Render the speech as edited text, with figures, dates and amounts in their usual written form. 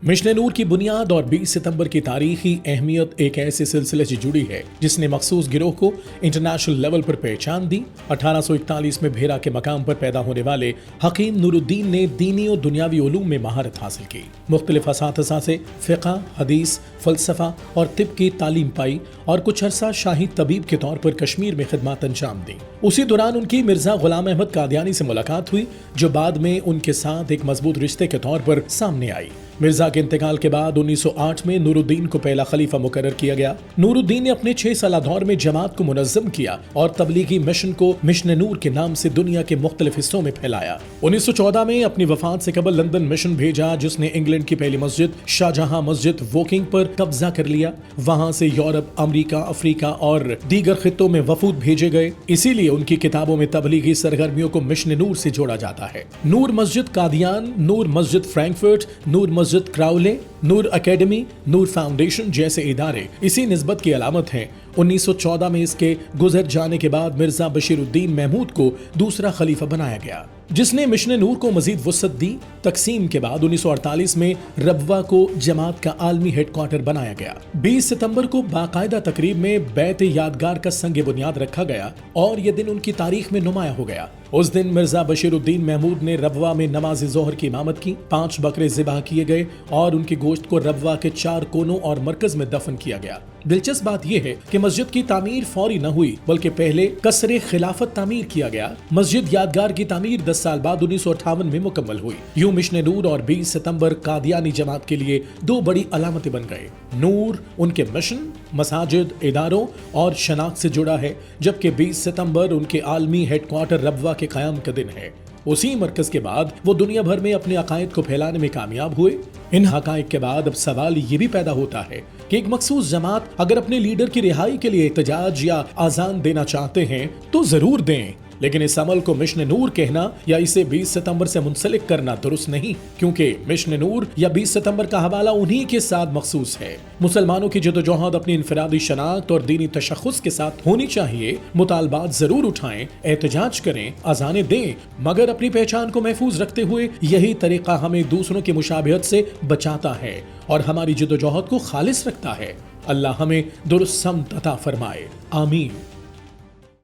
Mission नूर की बुनियाद और 20 सितंबर की तारीखी अहमियत एक ऐसे सिलसिले से जुड़ी है जिसने मखसूस गिरोह को इंटरनेशनल लेवल पर पहचान दी। 1841 में भेरा के मकाम पर पैदा होने वाले हकीम नूरुद्दीन ने दीनी और दुनियावी उलूम में महारत हासिल की। मुख्तलिफ असातिज़ा से फ़िक़्ह, हदीस, फ़लसफ़ा और तिब की तालीम पाई और कुछ अरसा शाही तबीब के तौर पर कश्मीर में खिदमत अंजाम दी। उसी दौरान उनकी मिर्ज़ा ग़ुलाम अहमद कादियानी से मुलाकात हुई जो बाद में उनके साथ एक मजबूत रिश्ते के तौर पर सामने आई। मिर्जा के इंतकाल के बाद 1908 में नूरुद्दीन को पहला खलीफा मुकर्रर किया गया। नूरुद्दीन ने अपने 6 साला दौर में जमात को मुनज़्ज़म किया और तबलीगी मिशन को मिशन नूर के नाम से दुनिया के मुख्तलिफ हिस्सों में फैलाया। 1914 में अपनी वफात से कबल लंदन मिशन भेजा जिसने इंग्लैंड की पहली मस्जिद शाहजहां मस्जिद वोकिंग पर कब्जा कर लिया। वहां से यूरोप, अमेरिका, अफ्रीका और दीगर खित्तों में वफूद भेजे गए। इसीलिए उनकी किताबों में तबलीगी सरगर्मियों को मिशन नूर से जोड़ा जाता है। नूर मस्जिद कादियान, नूर मस्जिद फ्रैंकफर्ट, नूर मस्जिद क्राउले, नूर एकेडमी, नूर फाउंडेशन जैसे इदारे इसी निस्बत की अलामत हैं। 1914 में इसके गुजर जाने के बाद मिर्जा बशीरुद्दीन महमूद को दूसरा खलीफा बनाया गया जिसने मिशन नूर को मजीद वसअत दी। तकसीम के बाद 1948 में रबवा को जमात का आलमी हेडक्वार्टर बनाया गया। 20 सितंबर को बाकायदा तकरीब में बैत यादगार का संग बुनियाद रखा गया और यह दिन उनकी तारीख में नुमाया हो गया। उस दिन मिर्जा बशीरुद्दीन महमूद ने रबवा में नमाज जोहर की इमामत की। 5 बकरे ज़िबह किए गए और उनके गोश्त को रबवा के 4 कोनों और मरकज में दफन किया गया। दिलचस्प बात यह है कि मस्जिद की तामीर फौरी न हुई बल्कि पहले कसरे खिलाफत तामीर किया गया। मस्जिद यादगार की तामीर 10 साल बाद 1958 में मुकम्मल हुई। यूं मिशन नूर और 20 सितंबर कादियानी जमात के लिए 2 बड़ी अलामतें बन गए। नूर उनके मिशन, मसाजिद, इदारों और शनाख्त से जुड़ा है, जबकि 20 सितंबर उनके आलमी हेडक्वार्टर रबवा के क़याम का दिन है। उसी मरकज के बाद वो दुनिया भर में अपने अकायद को फैलाने में कामयाब हुए। इन हकायक के बाद अब सवाल ये भी पैदा होता है कि एक मखसूस जमात अगर अपने लीडर की रिहाई के लिए एहतजाज या आजान देना चाहते हैं तो जरूर दें, लेकिन इस अमल को मिशन नूर कहना या इसे 20 सितंबर से मुंसलिक करना दुरुस्त नहीं, क्योंकि मिशन नूर या 20 सितंबर का हवाला उन्हीं के साथ मखसूस है। मुसलमानों की जदोजहद अपनी इनफरादी शनाख्त और दीनी तशख्खुस के साथ होनी चाहिए। मुतालबात जरूर उठाएं, एहतजाज करें, अजानें दें, मगर अपनी पहचान को महफूज रखते हुए यही तरीका हमें दूसरों की मुशाबहत से बचाता है और हमारी जदोजहद को खालिस रखता है। अल्लाह हमें दुरुस्त समत अता फरमाए, आमीन।